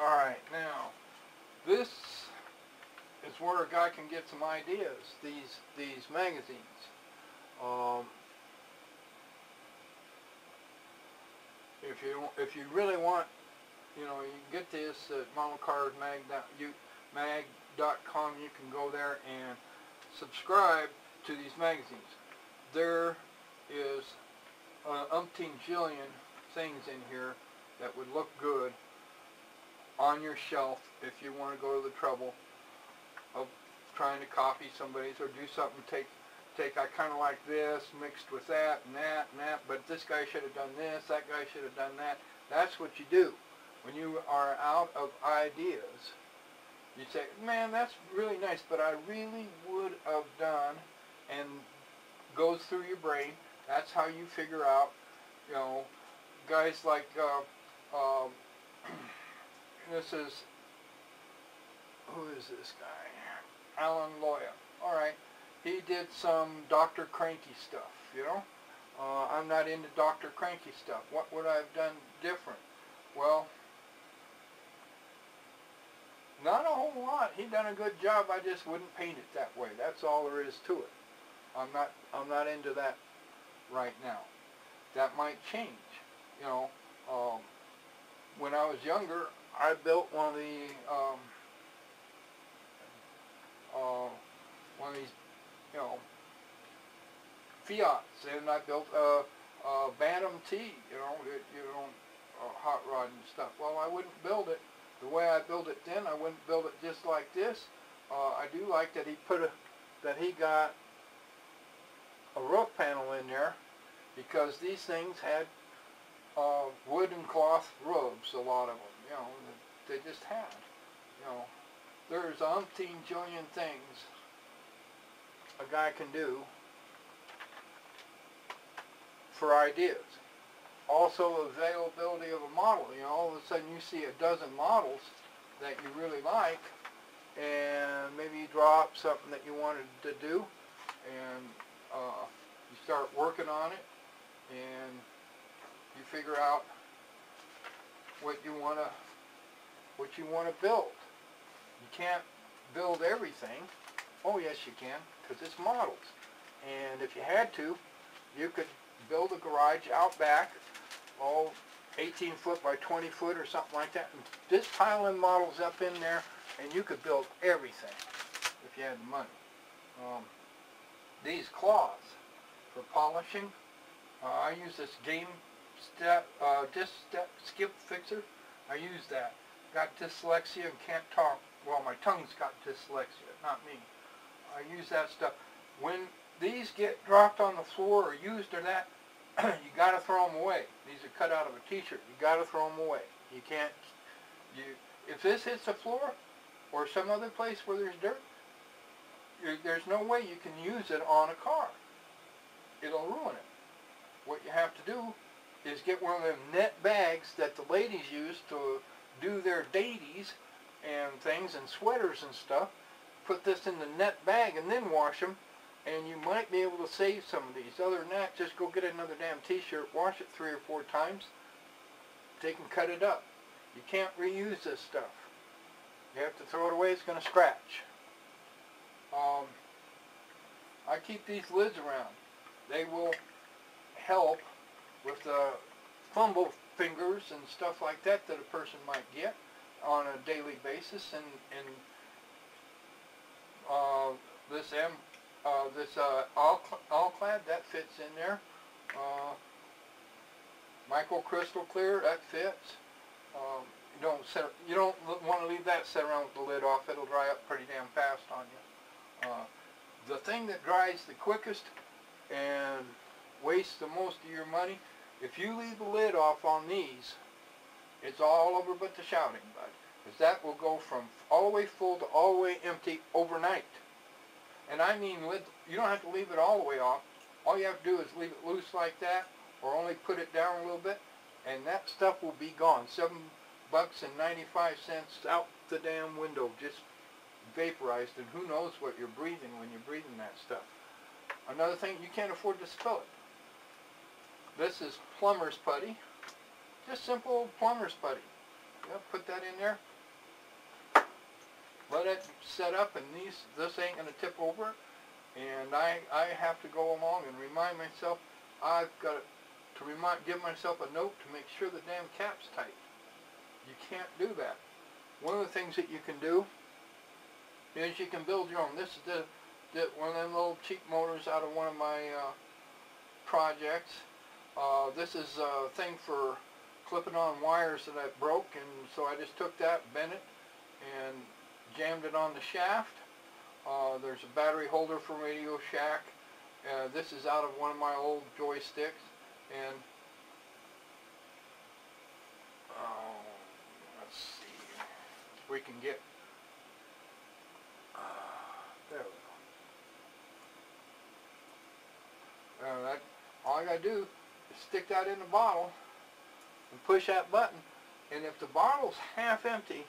Alright, now, this is where a guy can get some ideas, these magazines. If you really want, you know, you can get this at modelcardmag.com. You can go there and subscribe to these magazines. There is umpteen jillion things in here that would look good on your shelf if you want to go to the trouble of trying to copy somebody's or do something. I kind of like this mixed with that and that and that, but this guy should have done this, that guy should have done that. That's what you do when you are out of ideas. You say, man, that's really nice, but I really would have done, and goes through your brain. That's how you figure out, you know, guys like this is, who is this guy? Alan Loya. All right, he did some Dr. Cranky stuff, you know. I'm not into Dr. Cranky stuff. What would I have done different? Well, not a whole lot. He done a good job. I just wouldn't paint it that way. That's all there is to it. I'm not into that right now. That might change. You know, when I was younger, I built one of these, you know, Fiats, and I built a Bantam T, you know, hot rod and stuff. Well, I wouldn't build it the way I built it then. I wouldn't build it just like this. I do like that he got a roof panel in there, because these things had wood and cloth roofs, a lot of them, you know, they just had, you know. There's umpteen jillion things a guy can do for ideas. Also, availability of a model. You know, all of a sudden you see a dozen models that you really like, and maybe you draw up something that you wanted to do, and you start working on it, and you figure out what you want to build. You can't build everything. Oh yes you can, because it's models. And if you had to, you could build a garage out back, 18 foot by 20 foot or something like that, and just pile in models up in there, and you could build everything if you had the money. These cloths for polishing, I use this skip fixer. I use that. Got dyslexia and can't talk. Well, my tongue's got dyslexia, not me. I use that stuff. When these get dropped on the floor or used or that, you got to throw them away. These are cut out of a t-shirt. You got to throw them away. You can't. If this hits the floor or some other place where there's dirt, there's no way you can use it on a car. It'll ruin it. What you have to do is get one of them net bags that the ladies use to do their dailies and things and sweaters and stuff. Put this in the net bag and then wash them, and you might be able to save some of these. Other than that, just go get another damn t-shirt, wash it 3 or 4 times, take and cut it up. You can't reuse this stuff. You have to throw it away. It's going to scratch. I keep these lids around. They will help with the fumble fingers and stuff like that a person might get on a daily basis. And this All-Clad, that fits in there. Micro Crystal Clear, that fits. You don't want to leave that set around with the lid off. It'll dry up pretty damn fast on you. The thing that dries the quickest and wastes the most of your money, if you leave the lid off on these, it's all over but the shouting bud. Because that will go from all the way full to all the way empty overnight. And I mean, you don't have to leave it all the way off. All you have to do is leave it loose like that, or only put it down a little bit, and that stuff will be gone. $7.95 out the damn window, just vaporized, and who knows what you're breathing when you're breathing that stuff. Another thing, you can't afford to spill it. This is plumber's putty, just simple old plumber's putty. Yep, put that in there. Let it set up, and this ain't going to tip over. And I have to go along and remind myself, I've got to give myself a note to make sure the damn cap's tight. You can't do that. One of the things that you can do is you can build your own. This is one of them little cheap motors out of one of my projects. This is a thing for clipping on wires that I broke, and so I just took that, bent it, and jammed it on the shaft. There's a battery holder for Radio Shack. This is out of one of my old joysticks, and let's see if we can get there we go. All I gotta do is stick that in the bottle and push that button, and if the bottle's half empty,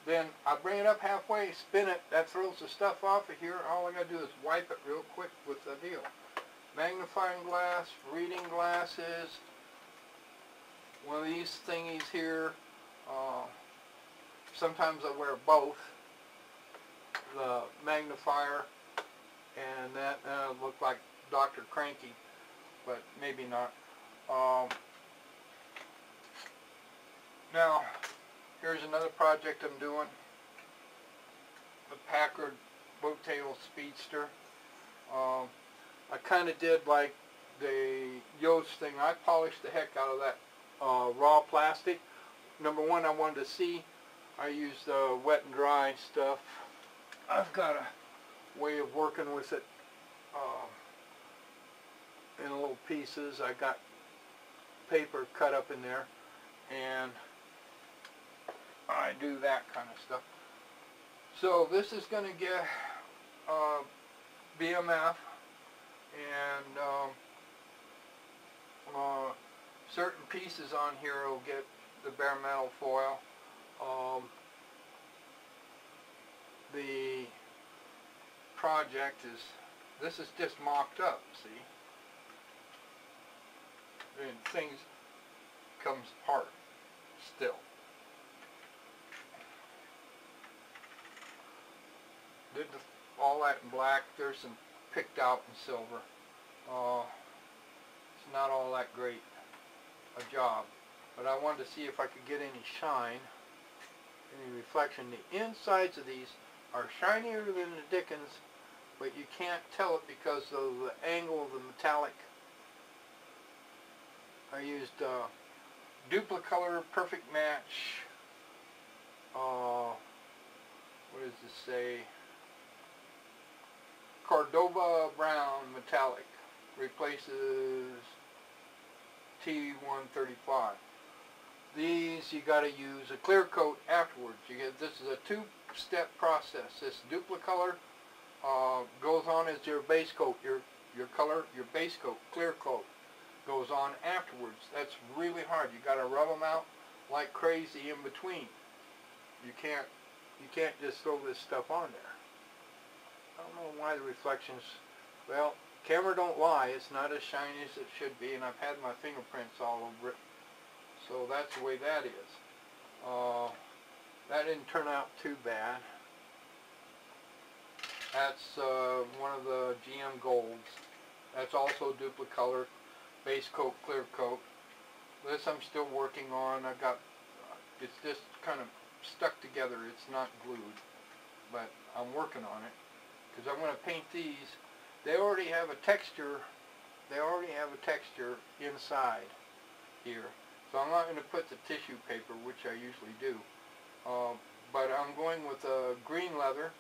then I bring it up halfway, spin it, that throws the stuff off of here. All I gotta do is wipe it real quick with the deal. Magnifying glass, reading glasses, one of these thingies here. Sometimes I wear both, the magnifier and that. Look like Dr. Cranky, but maybe not. Now, here's another project I'm doing. The Packard Boattail Speedster. I kind of did like the Yoast thing. I polished the heck out of that raw plastic. Number one, I wanted to see. I used wet and dry stuff. I've got a way of working with it in little pieces. I got paper cut up in there, and I do that kind of stuff. So this is going to get BMF, and certain pieces on here will get the bare metal foil. The project is, this is just mocked up, see? And things comes apart still. Did all that in black. There's some picked out in silver. It's not all that great a job, but I wanted to see if I could get any shine, any reflection. The insides of these are shinier than the dickens, but you can't tell it because of the angle of the metallic. I used Duplicolor Perfect Match. What does this say? Cordova Brown Metallic replaces T135. These you got to use a clear coat afterwards. You get, this is a two-step process. This Duplicolor goes on as your base coat. Your color, your base coat, clear coat, goes on afterwards. That's really hard. You got to rub them out like crazy in between. You can't just throw this stuff on there. I don't know why the reflections, well, camera don't lie. It's not as shiny as it should be, and I've had my fingerprints all over it. So that's the way that is. That didn't turn out too bad. That's one of the GM Golds. That's also Duplicolor, base coat, clear coat. This I'm still working on. I got, it's just kind of stuck together. It's not glued, but I'm working on it because I'm going to paint these. They already have a texture. They already have a texture inside here. So I'm not going to put the tissue paper, which I usually do. But I'm going with a green leather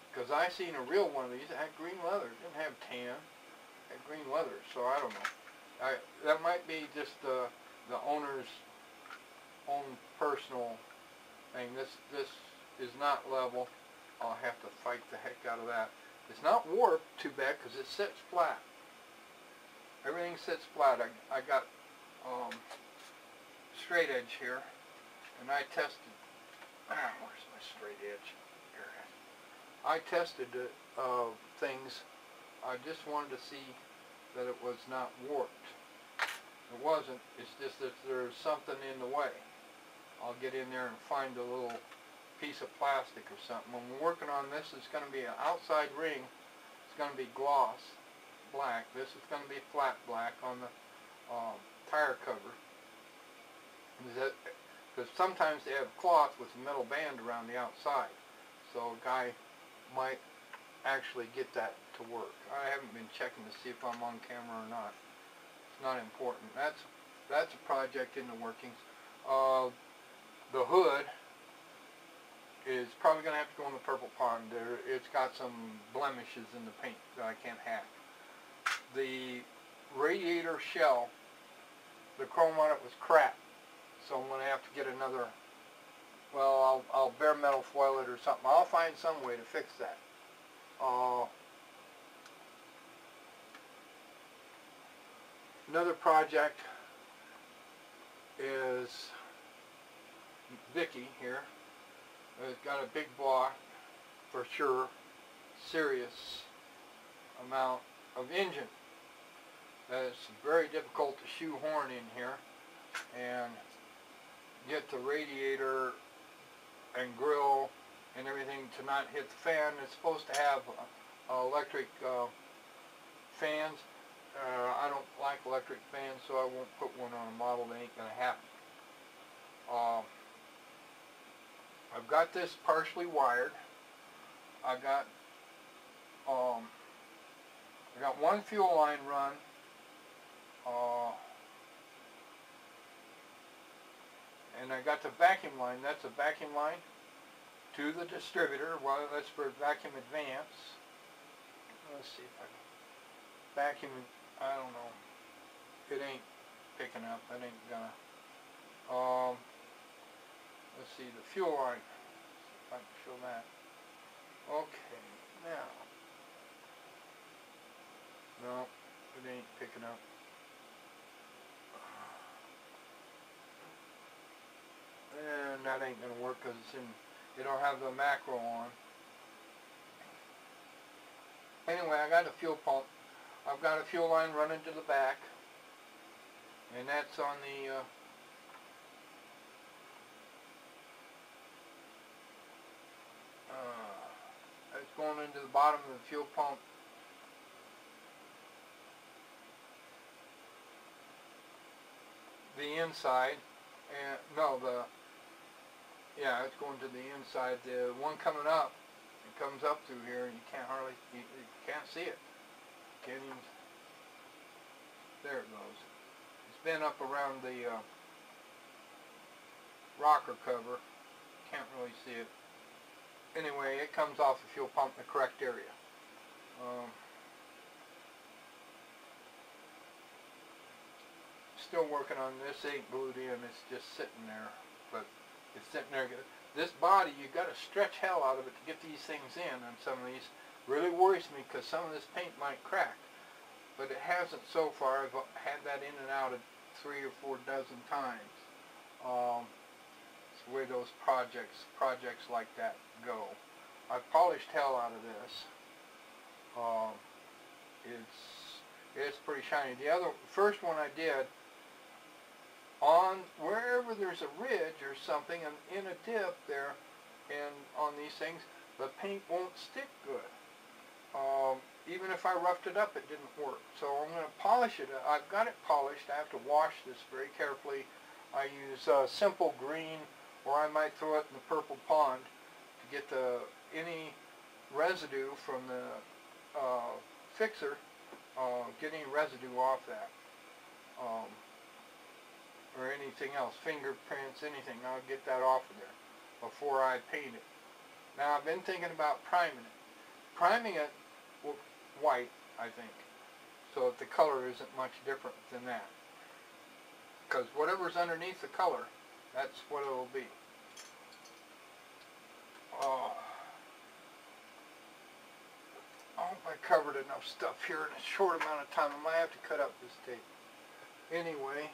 because I seen a real one of these that had green leather. It didn't have tan. It had green leather. So I don't know. That might be just the owner's own personal thing. This is not level. I'll have to fight the heck out of that. It's not warped too bad because it sits flat. Everything sits flat. I got straight edge here, and I tested. Where's my straight edge? Here. I tested things. I just wanted to see that it was not warped. It wasn't. It's just that there's something in the way. I'll get in there and find a little piece of plastic or something. When we're working on this, it's going to be an outside ring. It's going to be gloss black. This is going to be flat black on the tire cover. Because sometimes they have cloth with a metal band around the outside, so a guy might actually get that to work. I haven't been checking to see if I'm on camera or not. It's not important. That's a project in the workings. The hood is probably going to have to go in the purple pond. It's got some blemishes in the paint that I can't hack. The radiator shell, the chrome on it was crap, so I'm going to have to get another, well, I'll bare metal foil it or something. I'll find some way to fix that. Another project is Vicky here. It's got a big block, for sure, serious amount of engine. It's very difficult to shoehorn in here and get the radiator and grill and everything to not hit the fan. It's supposed to have electric fans. I don't like electric fans, so I won't put one on a model that ain't going to happen. I've got this partially wired. I got one fuel line run. And I got the vacuum line. That's a vacuum line to the distributor. Well, that's for vacuum advance. Let's see if I can vacuum. I don't know. It ain't picking up. It ain't gonna. Let's see the fuel line. See if I can show that. Okay, now. No, it ain't picking up. And that ain't gonna work because it's in. You don't have the macro on. Anyway, I got a fuel pump. I've got a fuel line running to the back, and that's on the it's going into the bottom of the fuel pump. The inside, and no, yeah, it's going to the inside. The one coming up, it comes up through here, and you can't hardly, you can't see it. Can't even, there it goes. It's been up around the rocker cover. Can't really see it. Anyway, it comes off the fuel pump in the correct area. Still working on this. It ain't glued in. It's just sitting there, but it's sitting there. This body, you got to stretch hell out of it to get these things in. And some of these really worries me because some of this paint might crack, but it hasn't so far. I've had that in and out 3 or 4 dozen times. It's the way those projects like that go. I've polished hell out of this. It's pretty shiny. The first one I did, on wherever there's a ridge or something and in a dip there, and on these things, the paint won't stick good. Even if I roughed it up, it didn't work. So I'm going to polish it. I've got it polished. I have to wash this very carefully. I use simple green, or I might throw it in the purple pond to get any residue from the fixer, get any residue off that. Or anything else, fingerprints, anything, I'll get that off of there before I paint it. Now I've been thinking about priming it. Priming it white, I think, so that the color isn't much different than that. Because whatever's underneath the color, that's what it will be. I hope I covered enough stuff here in a short amount of time. I might have to cut up this tape. Anyway.